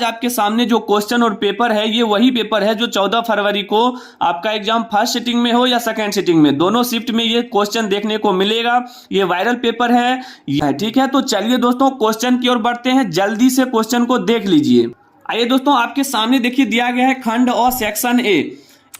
आज आपके सामने जो क्वेश्चन और पेपर है ये वही पेपर है जो 14 फरवरी को आपका एग्जाम फर्स्ट सिटिंग में हो या सेकंड सिटिंग में, दोनों शिफ्ट में ये क्वेश्चन देखने को मिलेगा। ये वायरल पेपर है, ठीक है। तो चलिए दोस्तों क्वेश्चन की ओर बढ़ते हैं, जल्दी से क्वेश्चन को देख लीजिए। आइए दोस्तों, आपके सामने देखिए दिया गया है खंड और सेक्शन ए,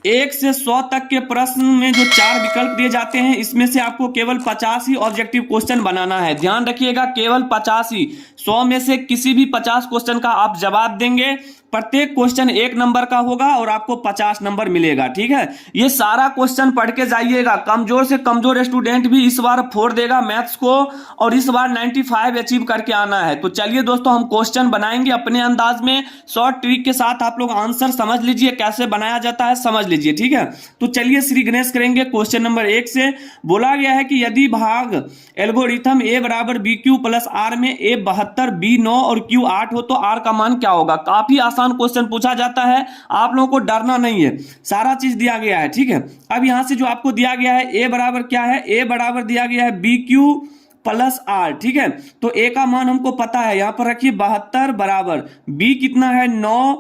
1 से 100 तक के प्रश्न में जो 4 विकल्प दिए जाते हैं, इसमें से आपको केवल 50 ही ऑब्जेक्टिव क्वेश्चन बनाना है। ध्यान रखिएगा, केवल 50 ही, 100 में से किसी भी 50 क्वेश्चन का आप जवाब देंगे। प्रत्येक क्वेश्चन 1 नंबर का होगा और आपको 50 नंबर मिलेगा, ठीक है। ये सारा क्वेश्चन पढ़ के जाइएगा। कमजोर से कमजोर स्टूडेंट भी इस बार फोड़ देगा मैथ्स को और इस बार 95 अचीव करके आना है। तो चलिए दोस्तों, हम क्वेश्चन बनाएंगे अपने अंदाज में, शॉर्ट ट्रिक के साथ। आप लोग आंसर समझ लीजिए, कैसे बनाया जाता है समझ लीजिए, ठीक है। तो चलिए श्री गणेश करेंगे। क्वेश्चन नंबर 1 से बोला गया है कि यदि भाग एल्गोरिथम ए बराबर बी क्यू प्लस आर में ए 72, बी 9 और क्यू 8 हो तो आर का मान क्या होगा। काफी आसान क्वेश्चन पूछा जाता है, आप लोगों को डरना नहीं है, सारा चीज दिया गया है, ठीक है। अब यहां से जो आपको दिया गया है, ए बराबर क्या है, ए बराबर दिया गया है बी क्यू प्लस आर, ठीक है। तो ए का मान हमको पता है, यहां पर रखिए 72 बराबर बी कितना है 9,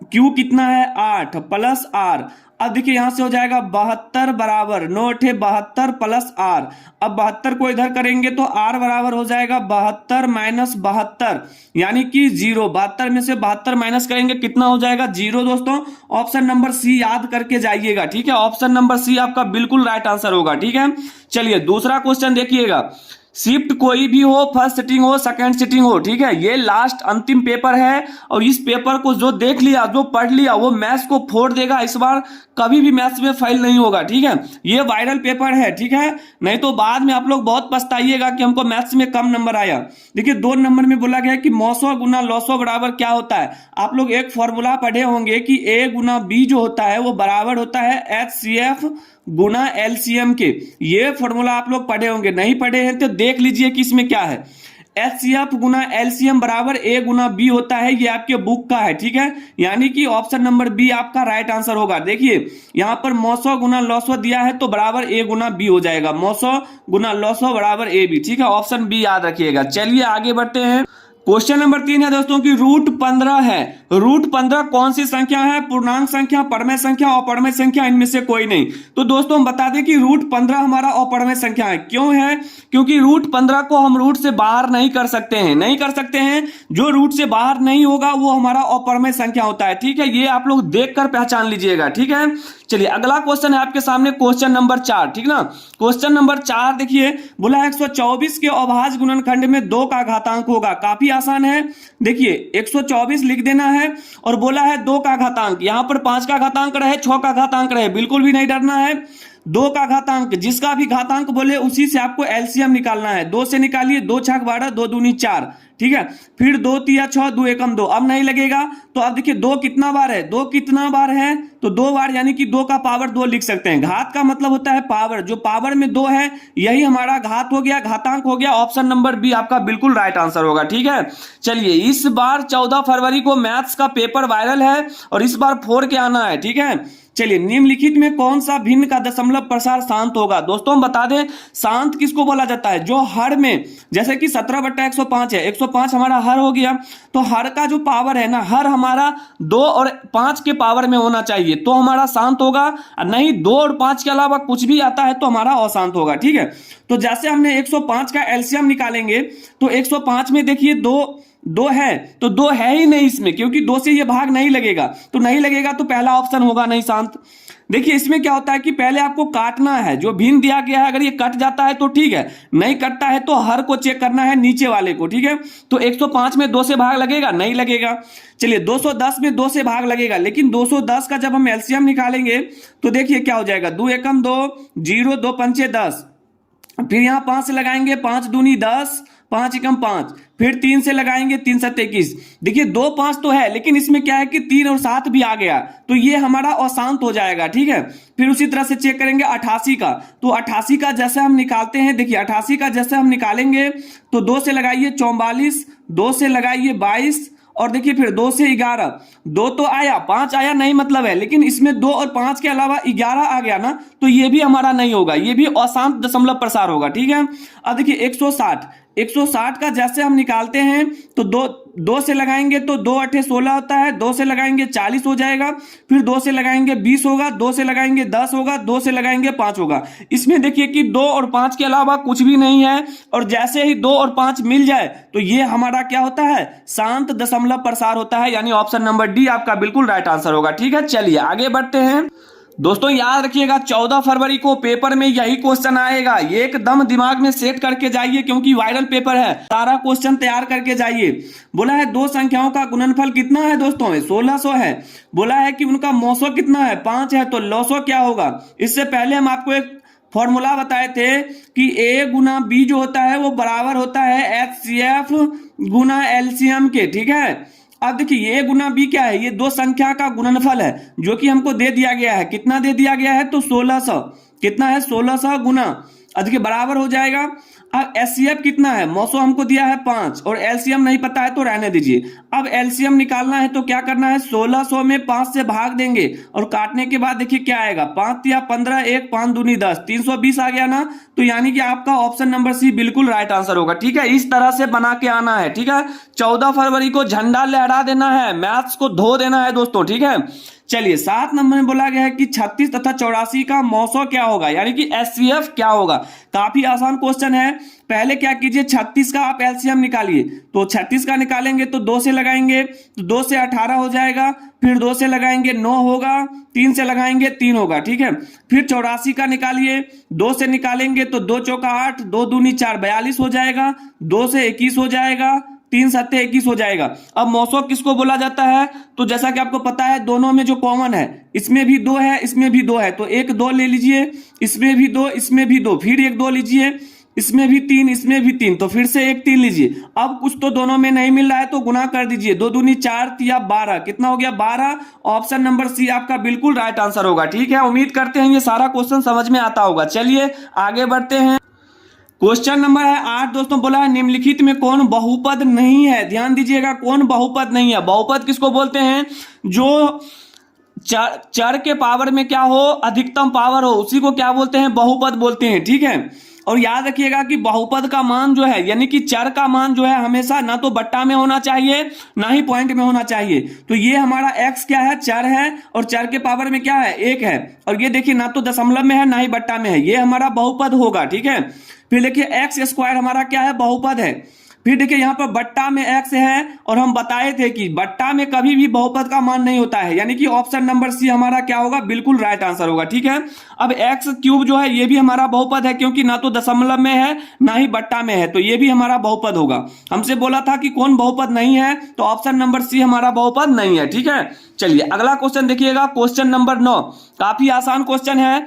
क्यू कितना है 8 प्लस आर। अब देखिए यहां से हो जाएगा 72 बराबर 9 × 72 प्लस आर। अब 72 को इधर करेंगे तो आर बराबर हो जाएगा 72 माइनस 72 यानी कि 0। 72 में से 72 माइनस करेंगे कितना हो जाएगा 0। दोस्तों ऑप्शन नंबर सी याद करके जाइएगा, ठीक है। ऑप्शन नंबर सी आपका बिल्कुल राइट आंसर होगा, ठीक है। चलिए दूसरा क्वेश्चन देखिएगा। शिफ्ट कोई भी हो, फर्स्ट सिटिंग हो सेकंड सिटिंग हो, ठीक है। ये लास्ट अंतिम पेपर है और इस पेपर को जो देख लिया, जो पढ़ लिया, वो मैथ्स को फोड़ देगा। इस बार कभी भी मैथ्स में फेल नहीं होगा, ठीक है। ये वायरल पेपर है, ठीक है। नहीं तो बाद में आप लोग बहुत पछताइएगा कि हमको मैथ्स में कम नंबर आया। देखिए 2 नंबर में बोला गया कि मौसो गुना लॉसो बराबर क्या होता है। आप लोग एक फॉर्मूला पढ़े होंगे कि ए गुना बी जो होता है वो बराबर होता है HCF गुना LCM के। ये फॉर्मूला आप लोग पढ़े होंगे, नहीं पढ़े हैं तो देख लीजिए कि इसमें क्या है। HCF गुना LCM बराबर A गुना B होता है, ये आपके बुक का है, ठीक है। यानी कि ऑप्शन नंबर बी आपका राइट आंसर होगा। देखिए यहां पर मौसो गुना लॉसो दिया है तो बराबर A गुना B हो जाएगा, मौसो गुना लॉसो बराबर AB, ठीक है। ऑप्शन बी याद रखिएगा। चलिए आगे बढ़ते हैं। क्वेश्चन नंबर 3 है दोस्तों की रूट 15 है। रूट 15 कौन सी संख्या है, पूर्णांक संख्या, परमेय संख्या, अपरमेय संख्या, इनमें से कोई नहीं। तो दोस्तों हम बता दें कि रूट 15 हमारा अपरमेय संख्या है। क्यों है, क्योंकि रूट 15 को हम रूट से बाहर नहीं कर सकते हैं, नहीं कर सकते हैं। जो रूट से बाहर नहीं होगा वो हमारा अपरमेय संख्या होता है, ठीक है। ये आप लोग देखकर पहचान लीजिएगा, ठीक है। चलिए अगला क्वेश्चन है आपके सामने, क्वेश्चन नंबर 4, ठीक ना। क्वेश्चन नंबर 4 देखिए, बोला है 124 के अभाज्य गुणनखंड में 2 का घातांक होगा। काफी आसान है, देखिए 124 लिख देना है और बोला है 2 का घातांक। यहां पर 5 का घातांक रहे, 6 का घातांक रहे, बिल्कुल भी नहीं डरना है। 2 का घातांक, जिसका भी घातांक बोले उसी से आपको एलसीएम निकालना है। 2 से निकालिए, 2 × 6 12, 2 दूनी 4, ठीक है। फिर 2 × 6 2 एकम 2। अब नहीं लगेगा तो अब देखिए 2 कितना बार है, 2 कितना बार है तो 2 बार, यानी कि 2 का पावर 2 लिख सकते हैं। घात का मतलब होता है पावर, जो पावर में 2 है यही हमारा घात हो गया, घातांक हो गया। ऑप्शन नंबर बी आपका बिल्कुल राइट आंसर होगा, ठीक है। चलिए इस बार 14 फरवरी को मैथ्स का पेपर वायरल है और इस बार 4 के आना है, ठीक है। चलिए निम्नलिखित में कौन सा भिन्न का दशमलव प्रसार शांत होगा। दोस्तों हम बता दें शांत किसको बोला जाता है, जो हर में, जैसे कि 17/105 है, 105 हमारा हर हो गया, तो हर का जो पावर है ना, हर हमारा 2 और 5 के पावर में होना चाहिए तो हमारा शांत होगा। नहीं 2 और 5 के अलावा कुछ भी आता है तो हमारा अशांत होगा, ठीक है। तो जैसे हमने 105 का एलसीएम निकालेंगे तो 105 में देखिए 2 है तो 2 है ही नहीं इसमें, क्योंकि 2 से ये भाग नहीं लगेगा, तो नहीं लगेगा तो पहला ऑप्शन होगा नहीं शांत। देखिए इसमें क्या होता है कि पहले आपको काटना है, जो भिन्न दिया गया है अगर ये कट जाता है तो ठीक है, नहीं कटता है तो हर को चेक करना है नीचे वाले को, ठीक है। तो 105 में 2 से भाग लगेगा, नहीं लगेगा। चलिए 210 में 2 से भाग लगेगा, लेकिन 210 का जब हम एलसीएम निकालेंगे तो देखिए क्या हो जाएगा, 2 एकम 2, 0, 2 पंचे 10, फिर यहां 5 से लगाएंगे, 5 दूनी 10, 5 एकम 5, फिर 3 से लगाएंगे, 3 7 21। देखिए 2 5 तो है, लेकिन इसमें क्या है कि 3 और 7 भी आ गया तो ये हमारा अशांत हो जाएगा, ठीक है। फिर उसी तरह से चेक करेंगे 88 का, तो 88 का जैसे हम निकालते हैं, देखिए 88 का जैसे हम निकालेंगे तो 2 से लगाइए 44, 2 से लगाइए 22 और देखिए फिर 2 से 11, 2 तो आया, 5 आया नहीं मतलब है, लेकिन इसमें 2 और 5 के अलावा 11 आ गया ना, तो ये भी हमारा नहीं होगा, ये भी अशांत दशमलव प्रसार होगा, ठीक है। अब देखिए 160, 160 का जैसे हम निकालते हैं तो दो से लगाएंगे तो 2 8 16 होता है, 2 से लगाएंगे 40 हो जाएगा, फिर 2 से लगाएंगे 20 होगा, 2 से लगाएंगे 10 होगा, 2 से लगाएंगे 5 होगा। इसमें देखिए कि 2 और 5 के अलावा कुछ भी नहीं है, और जैसे ही 2 और 5 मिल जाए तो ये हमारा क्या होता है, शांत दशमलव प्रसार होता है, यानी ऑप्शन नंबर डी आपका बिल्कुल राइट आंसर होगा। ठीक है, चलिए आगे बढ़ते हैं। दोस्तों याद रखिएगा 14 फरवरी को पेपर में यही क्वेश्चन आएगा, ये एकदम दिमाग में सेट करके जाइए क्योंकि वायरल पेपर है, सारा क्वेश्चन तैयार करके जाइए। बोला है दो संख्याओं का गुणनफल कितना है दोस्तों, 1600 है। बोला है कि उनका मौसो कितना है, 5 है, तो लौसो क्या होगा। इससे पहले हम आपको एक फॉर्मूला बताए थे कि ए गुना बी जो होता है वो बराबर होता है HCF गुना LCM के। ठीक है, अब देखिए ए गुना बी क्या है, ये दो संख्या का गुणनफल है जो कि हमको दे दिया गया है। कितना दे दिया गया है, तो 1600। कितना है, 1600 गुना, देखिए बराबर हो जाएगा। अब HCF कितना है, मौसो हमको दिया है 5, और LCM नहीं पता है तो रहने दीजिए। अब LCM निकालना है तो क्या करना है, 1600 में 5 से भाग देंगे और काटने के बाद देखिए क्या आएगा, 5 या 15, 1 5 दूनी 10, 320 आ गया ना। तो यानी कि आपका ऑप्शन नंबर सी बिल्कुल राइट आंसर होगा। ठीक है, इस तरह से बना के आना है। ठीक है, 14 फरवरी को झंडा लहरा देना है, मैथ्स को धो देना है दोस्तों। ठीक है, चलिए 7 नंबर में बोला गया है कि 36 तथा 84 का मौसो क्या होगा, यानी कि HCF क्या होगा। काफी आसान क्वेश्चन है। पहले क्या कीजिए, 36 का आप LCM निकालिए, तो 36 का निकालेंगे तो 2 से लगाएंगे तो 2 से 18 हो जाएगा, फिर 2 से लगाएंगे 9 होगा, 3 से लगाएंगे 3 होगा। ठीक है, फिर 84 का निकालिए, 2 से निकालेंगे तो 2 चौका 8, 2 दूनी 4, 42 हो जाएगा, 2 से 21 हो जाएगा, 3 7 21 हो जाएगा। अब मौसो किसको बोला जाता है, तो जैसा कि आपको पता है दोनों में जो कॉमन है, इसमें भी 2 है, इसमें भी 2 है, तो एक 2 ले लीजिए, इसमें भी 2, इसमें भी 2, फिर एक 2 लीजिए, इसमें भी 3, इसमें भी 3, तो फिर से एक 3 लीजिए। अब कुछ तो दोनों में नहीं मिल रहा है तो गुना कर दीजिए, 2 दूनी 4 या 12, कितना हो गया, 12। ऑप्शन नंबर सी आपका बिल्कुल राइट आंसर होगा। ठीक है, उम्मीद करते हैं ये सारा क्वेश्चन समझ में आता होगा। चलिए आगे बढ़ते हैं। क्वेश्चन नंबर है 8 दोस्तों, बोला है निम्नलिखित में कौन बहुपद नहीं है। ध्यान दीजिएगा, कौन बहुपद नहीं है। बहुपद किसको बोलते हैं, जो चर के पावर में क्या हो, अधिकतम पावर हो, उसी को क्या बोलते हैं, बहुपद बोलते हैं। ठीक है, और याद रखिएगा कि बहुपद का मान जो है, यानी कि चर का मान जो है हमेशा ना तो बट्टा में होना चाहिए ना ही पॉइंट में होना चाहिए। तो ये हमारा x क्या है, चर है, और चर के पावर में क्या है, 1 है, और ये देखिए ना तो दशमलव में है ना ही बट्टा में है, ये हमारा बहुपद होगा। ठीक है, फिर देखिए एक्स स्क्वायर हमारा क्या है, बहुपद है। फिर देखिए यहाँ पर बट्टा में x है, और हम बताए थे कि बट्टा में कभी भी बहुपद का मान नहीं होता है, यानी कि ऑप्शन नंबर सी हमारा क्या होगा, बिल्कुल राइट आंसर होगा। ठीक है, अब एक्स क्यूब जो है ये भी हमारा बहुपद है, क्योंकि ना तो दशमलव में है ना ही बट्टा में है, तो ये भी हमारा बहुपद होगा। हमसे बोला था कि कौन बहुपद नहीं है, तो ऑप्शन नंबर सी हमारा बहुपद नहीं है। ठीक है, चलिए अगला क्वेश्चन देखिएगा, क्वेश्चन नंबर 9, काफी आसान क्वेश्चन है।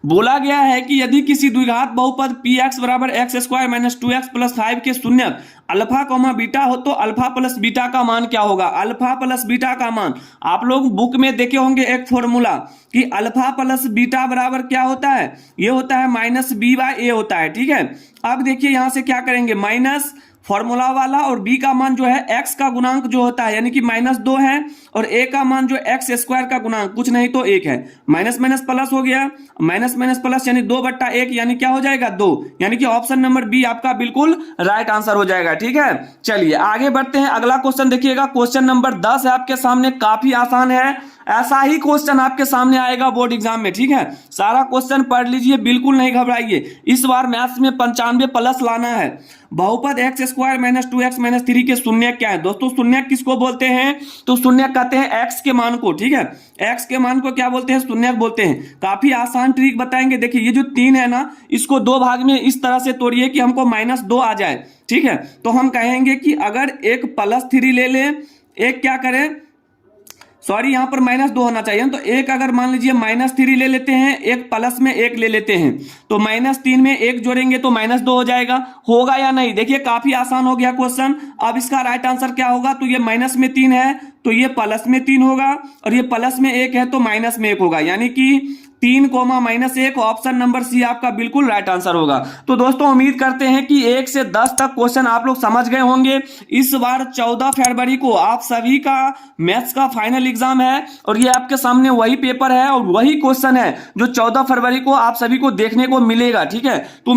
बोला गया है कि यदि किसी द्विघात बहुपद px बराबर x square minus 2x plus 5 के शून्य अल्फा कॉमा बीटा हो तो अल्फा प्लस बीटा का मान क्या होगा। अल्फा प्लस बीटा का मान आप लोग बुक में देखे होंगे एक फॉर्मूला कि अल्फा प्लस बीटा बराबर क्या होता है, ये होता है -b/a होता है। ठीक है, अब देखिए यहां से क्या करेंगे, माइनस फॉर्मूला वाला, और b का मान जो है x का गुणांक जो होता है यानी कि -2 है, और a का मान जो एक्स स्क्वायर का गुणांक कुछ नहीं तो 1 है, माइनस माइनस प्लस हो गया, माइनस माइनस प्लस यानी 2/1, यानी क्या हो जाएगा, 2, यानी कि ऑप्शन नंबर बी आपका बिल्कुल राइट आंसर हो जाएगा। ठीक है, चलिए आगे बढ़ते हैं। अगला क्वेश्चन देखिएगा, क्वेश्चन नंबर 10 है आपके सामने, काफी आसान है। ऐसा ही क्वेश्चन आपके सामने आएगा बोर्ड एग्जाम में। ठीक है, सारा क्वेश्चन पढ़ लीजिए, बिल्कुल नहीं घबराइए, इस बार मैथ्स में 95 प्लस लाना है। बहुपद x square minus 2x minus 3 के शून्य क्या है दोस्तों, शून्य किसको बोलते हैं, तो शून्य कहते हैं x के मान को। ठीक है, x के मान को क्या बोलते हैं, शून्य बोलते हैं। काफी आसान ट्रिक बताएंगे। देखिए ये जो 3 है ना, इसको 2 भाग में इस तरह से तोड़िए कि हमको -2 आ जाए। ठीक है, तो हम कहेंगे कि अगर एक +3 ले लें, एक क्या करें, सॉरी यहाँ पर -2 होना चाहिए, तो एक अगर मान लीजिए -3 ले लेते हैं, एक प्लस में 1 ले लेते हैं, तो -3 में 1 जोड़ेंगे तो -2 हो जाएगा। होगा या नहीं, देखिए काफी आसान हो गया क्वेश्चन। अब इसका राइट आंसर क्या होगा, तो ये माइनस में 3 है तो ये प्लस में 3 होगा, और ये प्लस में 1 है तो माइनस में 1 होगा, यानी कि 3, -1, ऑप्शन नंबर सी आपका बिल्कुल राइट आंसर होगा। तो दोस्तों उम्मीद करते हैं कि 1 से 10 तक क्वेश्चन आप लोग समझ गए होंगे। इस बार 14 फरवरी को आप सभी का मैथ्स का फाइनल एग्जाम है, और ये आपके सामने वही पेपर है और वही क्वेश्चन है जो 14 फरवरी को आप सभी को देखने को मिलेगा। ठीक है, तो